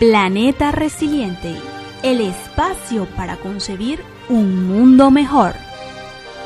Planeta Resiliente, el espacio para concebir un mundo mejor.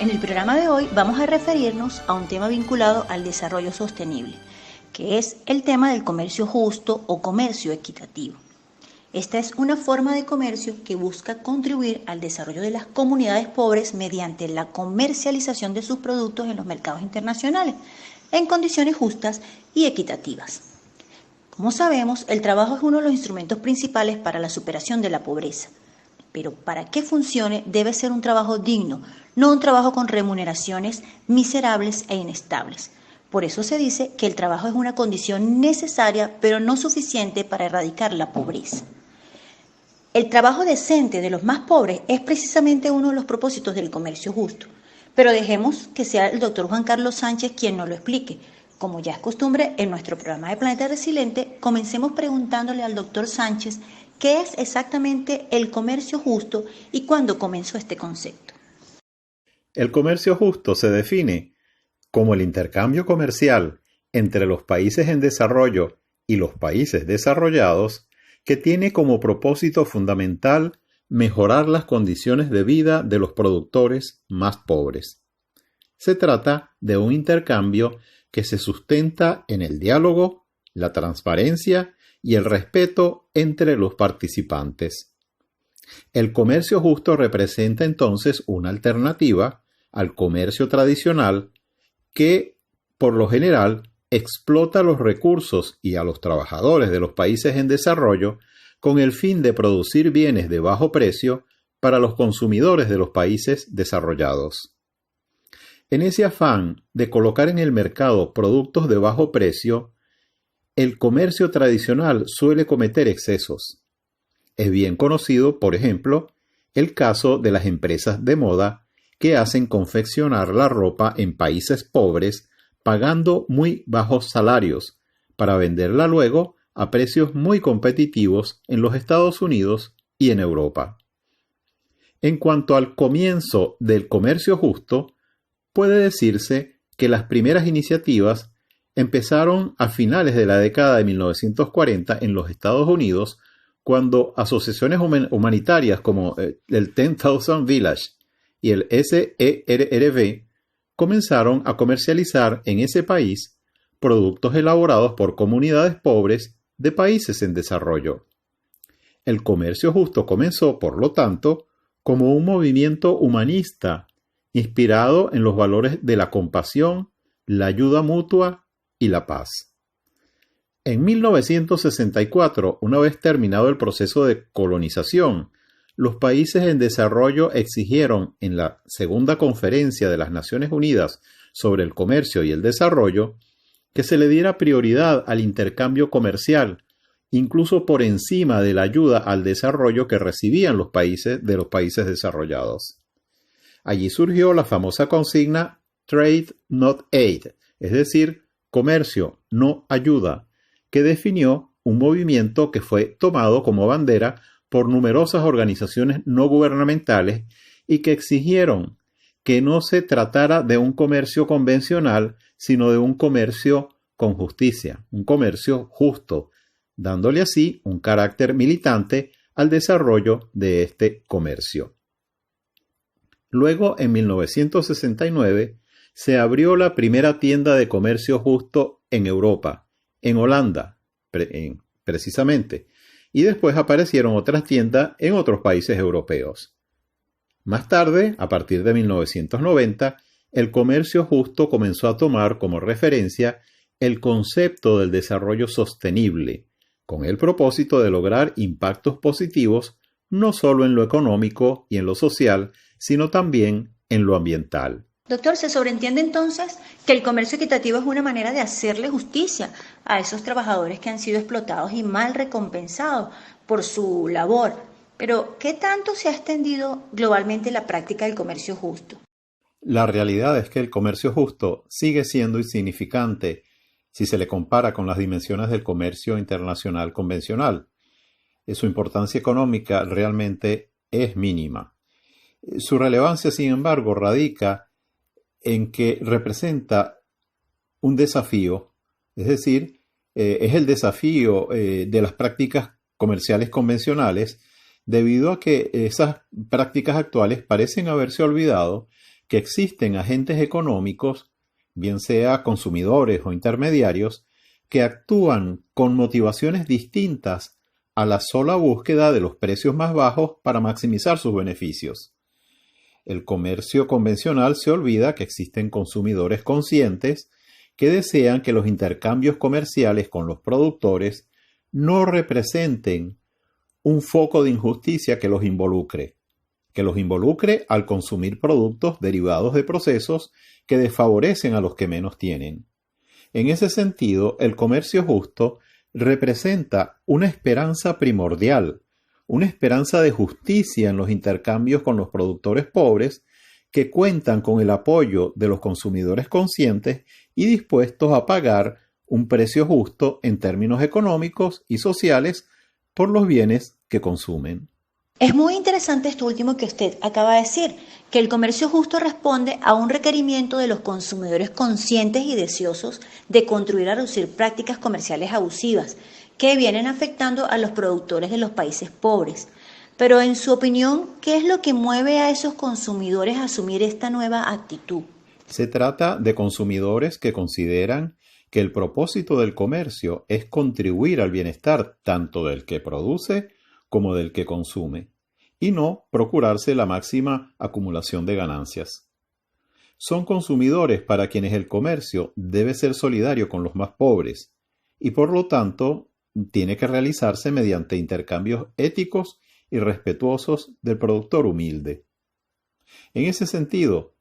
En el programa de hoy vamos a referirnos a un tema vinculado al desarrollo sostenible, que es el tema del comercio justo o comercio equitativo. Esta es una forma de comercio que busca contribuir al desarrollo de las comunidades pobres mediante la comercialización de sus productos en los mercados internacionales, en condiciones justas y equitativas. Como sabemos, el trabajo es uno de los instrumentos principales para la superación de la pobreza. Pero para que funcione debe ser un trabajo digno, no un trabajo con remuneraciones miserables e inestables. Por eso se dice que el trabajo es una condición necesaria, pero no suficiente para erradicar la pobreza. El trabajo decente de los más pobres es precisamente uno de los propósitos del comercio justo. Pero dejemos que sea el doctor Juan Carlos Sánchez quien nos lo explique. Como ya es costumbre en nuestro programa de Planeta Resiliente, comencemos preguntándole al doctor Sánchez qué es exactamente el comercio justo y cuándo comenzó este concepto. El comercio justo se define como el intercambio comercial entre los países en desarrollo y los países desarrollados que tiene como propósito fundamental mejorar las condiciones de vida de los productores más pobres. Se trata de un intercambio que se sustenta en el diálogo, la transparencia y el respeto entre los participantes. El comercio justo representa entonces una alternativa al comercio tradicional que, por lo general, explota los recursos y a los trabajadores de los países en desarrollo con el fin de producir bienes de bajo precio para los consumidores de los países desarrollados. En ese afán de colocar en el mercado productos de bajo precio, el comercio tradicional suele cometer excesos. Es bien conocido, por ejemplo, el caso de las empresas de moda que hacen confeccionar la ropa en países pobres pagando muy bajos salarios para venderla luego a precios muy competitivos en los Estados Unidos y en Europa. En cuanto al comienzo del comercio justo, puede decirse que las primeras iniciativas empezaron a finales de la década de 1940 en los Estados Unidos, cuando asociaciones humanitarias como el 10,000 Village y el SERV comenzaron a comercializar en ese país productos elaborados por comunidades pobres de países en desarrollo. El comercio justo comenzó, por lo tanto, como un movimiento humanista inspirado en los valores de la compasión, la ayuda mutua y la paz. En 1964, una vez terminado el proceso de colonización, los países en desarrollo exigieron en la segunda conferencia de las Naciones Unidas sobre el comercio y el desarrollo que se le diera prioridad al intercambio comercial, incluso por encima de la ayuda al desarrollo que recibían los países de los países desarrollados. Allí surgió la famosa consigna Trade Not Aid, es decir, comercio, no ayuda, que definió un movimiento que fue tomado como bandera por numerosas organizaciones no gubernamentales y que exigieron que no se tratara de un comercio convencional, sino de un comercio con justicia, un comercio justo, dándole así un carácter militante al desarrollo de este comercio. Luego, en 1969, se abrió la primera tienda de comercio justo en Europa, en Holanda, precisamente, y después aparecieron otras tiendas en otros países europeos. Más tarde, a partir de 1990, el comercio justo comenzó a tomar como referencia el concepto del desarrollo sostenible, con el propósito de lograr impactos positivos no solo en lo económico y en lo social, sino también en lo ambiental. Doctor, se sobreentiende entonces que el comercio equitativo es una manera de hacerle justicia a esos trabajadores que han sido explotados y mal recompensados por su labor. Pero, ¿qué tanto se ha extendido globalmente la práctica del comercio justo? La realidad es que el comercio justo sigue siendo insignificante si se le compara con las dimensiones del comercio internacional convencional. Su importancia económica realmente es mínima. Su relevancia, sin embargo, radica en que representa un desafío, es decir, es el desafío de las prácticas comerciales convencionales, debido a que esas prácticas actuales parecen haberse olvidado que existen agentes económicos, bien sea consumidores o intermediarios, que actúan con motivaciones distintas a la sola búsqueda de los precios más bajos para maximizar sus beneficios. El comercio convencional se olvida que existen consumidores conscientes que desean que los intercambios comerciales con los productores no representen un foco de injusticia que los involucre al consumir productos derivados de procesos que desfavorecen a los que menos tienen. En ese sentido, el comercio justo representa una esperanza primordial, una esperanza de justicia en los intercambios con los productores pobres que cuentan con el apoyo de los consumidores conscientes y dispuestos a pagar un precio justo en términos económicos y sociales por los bienes que consumen. Es muy interesante esto último que usted acaba de decir, que el comercio justo responde a un requerimiento de los consumidores conscientes y deseosos de contribuir a reducir prácticas comerciales abusivas que vienen afectando a los productores de los países pobres. Pero en su opinión, ¿qué es lo que mueve a esos consumidores a asumir esta nueva actitud? Se trata de consumidores que consideran que el propósito del comercio es contribuir al bienestar tanto del que produce como del que consume, y no procurarse la máxima acumulación de ganancias. Son consumidores para quienes el comercio debe ser solidario con los más pobres, y por lo tanto tiene que realizarse mediante intercambios éticos y respetuosos del productor humilde. En ese sentido,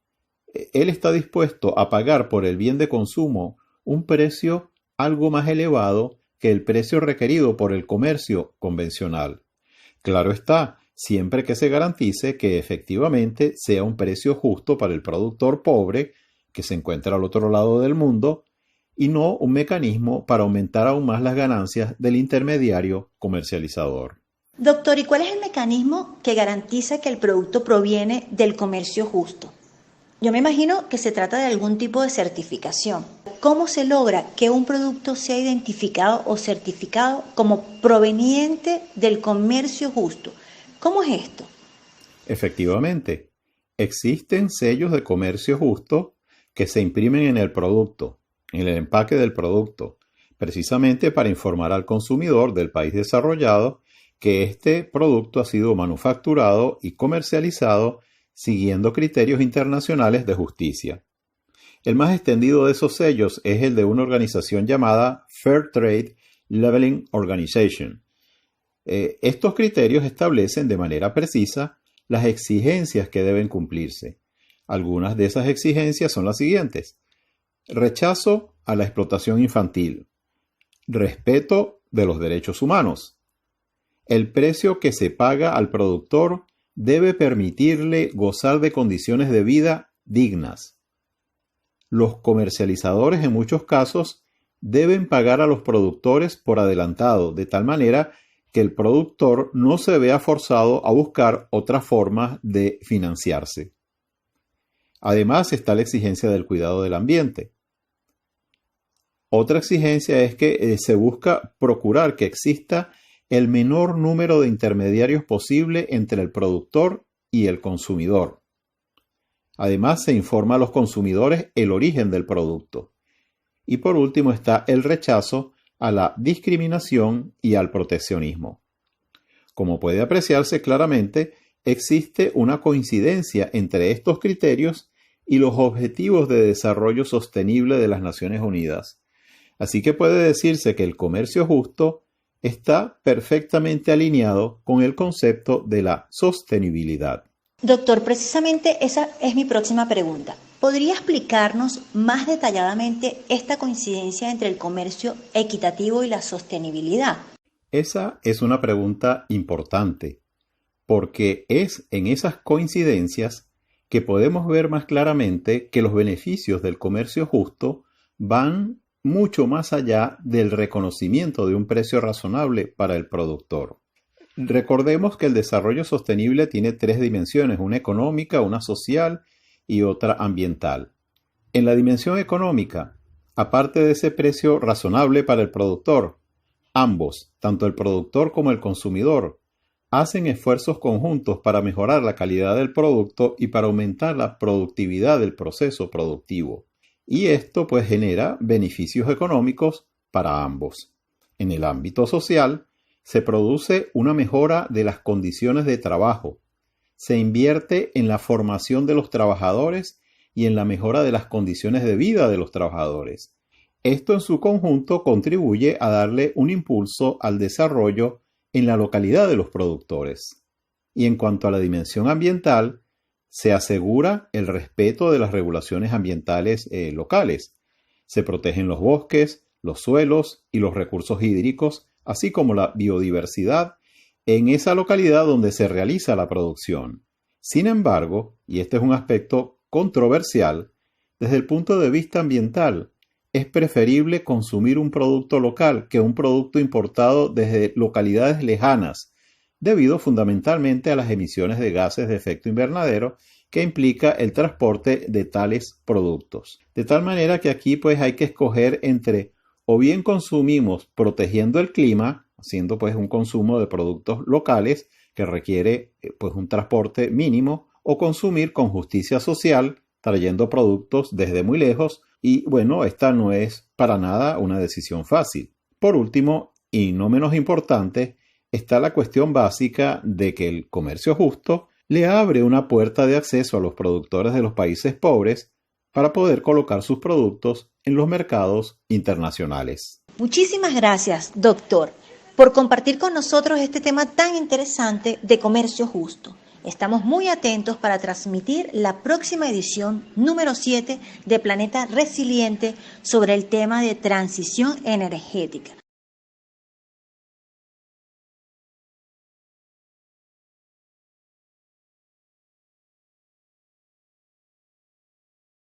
él está dispuesto a pagar por el bien de consumo un precio algo más elevado que el precio requerido por el comercio convencional. Claro está, siempre que se garantice que efectivamente sea un precio justo para el productor pobre que se encuentra al otro lado del mundo y no un mecanismo para aumentar aún más las ganancias del intermediario comercializador. Doctor, ¿y cuál es el mecanismo que garantiza que el producto proviene del comercio justo? Yo me imagino que se trata de algún tipo de certificación. ¿Cómo se logra que un producto sea identificado o certificado como proveniente del comercio justo? ¿Cómo es esto? Efectivamente, existen sellos de comercio justo que se imprimen en el producto, en el empaque del producto, precisamente para informar al consumidor del país desarrollado que este producto ha sido manufacturado y comercializado siguiendo criterios internacionales de justicia. El más extendido de esos sellos es el de una organización llamada Fair Trade Labeling Organization. Estos criterios establecen de manera precisa las exigencias que deben cumplirse. Algunas de esas exigencias son las siguientes: rechazo a la explotación infantil, respeto de los derechos humanos, el precio que se paga al productor debe permitirle gozar de condiciones de vida dignas. Los comercializadores en muchos casos deben pagar a los productores por adelantado, de tal manera que el productor no se vea forzado a buscar otras formas de financiarse. Además está la exigencia del cuidado del ambiente. Otra exigencia es que se busca procurar que exista el menor número de intermediarios posible entre el productor y el consumidor. Además, se informa a los consumidores el origen del producto. Y por último está el rechazo a la discriminación y al proteccionismo. Como puede apreciarse claramente, existe una coincidencia entre estos criterios y los Objetivos de Desarrollo Sostenible de las Naciones Unidas. Así que puede decirse que el comercio justo está perfectamente alineado con el concepto de la sostenibilidad. Doctor, precisamente esa es mi próxima pregunta. ¿Podría explicarnos más detalladamente esta coincidencia entre el comercio equitativo y la sostenibilidad? Esa es una pregunta importante, porque es en esas coincidencias que podemos ver más claramente que los beneficios del comercio justo van mucho más allá del reconocimiento de un precio razonable para el productor. Recordemos que el desarrollo sostenible tiene tres dimensiones, una económica, una social y otra ambiental. En la dimensión económica, aparte de ese precio razonable para el productor, Ambos, tanto el productor como el consumidor, hacen esfuerzos conjuntos para mejorar la calidad del producto y para aumentar la productividad del proceso productivo. Y esto pues genera beneficios económicos para ambos. En el ámbito social, se produce una mejora de las condiciones de trabajo. Se invierte en la formación de los trabajadores y en la mejora de las condiciones de vida de los trabajadores. Esto en su conjunto contribuye a darle un impulso al desarrollo en la localidad de los productores. Y en cuanto a la dimensión ambiental, se asegura el respeto de las regulaciones ambientales locales. Se protegen los bosques, los suelos y los recursos hídricos, así como la biodiversidad en esa localidad donde se realiza la producción. Sin embargo, y este es un aspecto controversial, desde el punto de vista ambiental, es preferible consumir un producto local que un producto importado desde localidades lejanas, debido fundamentalmente a las emisiones de gases de efecto invernadero que implica el transporte de tales productos. De tal manera que aquí pues hay que escoger entre o bien consumimos protegiendo el clima, haciendo pues un consumo de productos locales que requiere pues un transporte mínimo, o consumir con justicia social, trayendo productos desde muy lejos, y bueno, esta no es para nada una decisión fácil. Por último, y no menos importante, está la cuestión básica de que el comercio justo le abre una puerta de acceso a los productores de los países pobres para poder colocar sus productos en los mercados internacionales. Muchísimas gracias, doctor, por compartir con nosotros este tema tan interesante de comercio justo. Estamos muy atentos para transmitir la próxima edición número 7 de Planeta Resiliente sobre el tema de transición energética.